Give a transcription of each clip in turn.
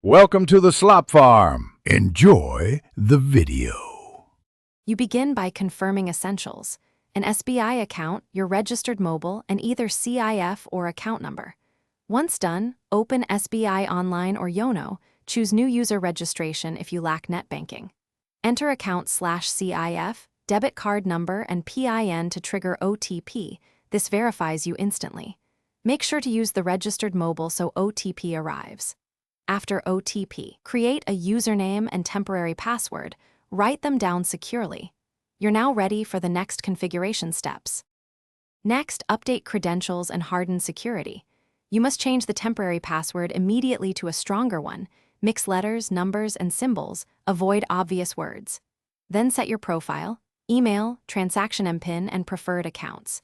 Welcome to the Slop Farm. Enjoy the video. You begin by confirming essentials: an SBI account, your registered mobile, and either CIF or account number. Once done, open SBI Online or Yono. Choose New User Registration if you lack net banking. Enter account/CIF, debit card number, and PIN to trigger OTP. This verifies you instantly. Make sure to use the registered mobile so OTP arrives. After OTP, create a username and temporary password. Write them down securely. You're now ready for the next configuration steps. Next, update credentials and harden security. You must change the temporary password immediately to a stronger one. Mix letters, numbers, and symbols. Avoid obvious words. Then set your profile, email, transaction MPIN, and preferred accounts.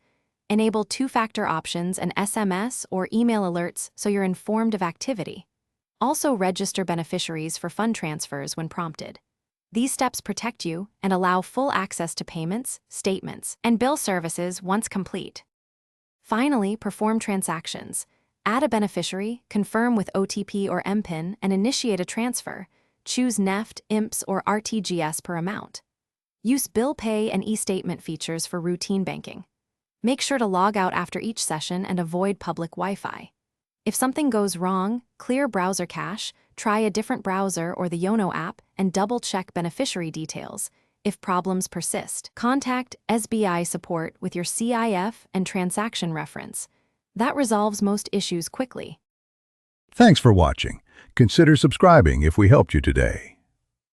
Enable two-factor options and SMS or email alerts so you're informed of activity. Also register beneficiaries for fund transfers when prompted. These steps protect you and allow full access to payments, statements, and bill services once complete. Finally, perform transactions. Add a beneficiary, confirm with OTP or MPIN, and initiate a transfer. Choose NEFT, IMPS, or RTGS per amount. Use bill pay and e-statement features for routine banking. Make sure to log out after each session and avoid public Wi-Fi. If something goes wrong, clear browser cache, try a different browser or the Yono app, and double-check beneficiary details. If problems persist, contact SBI support with your CIF and transaction reference. That resolves most issues quickly. Thanks for watching. Consider subscribing if we helped you today.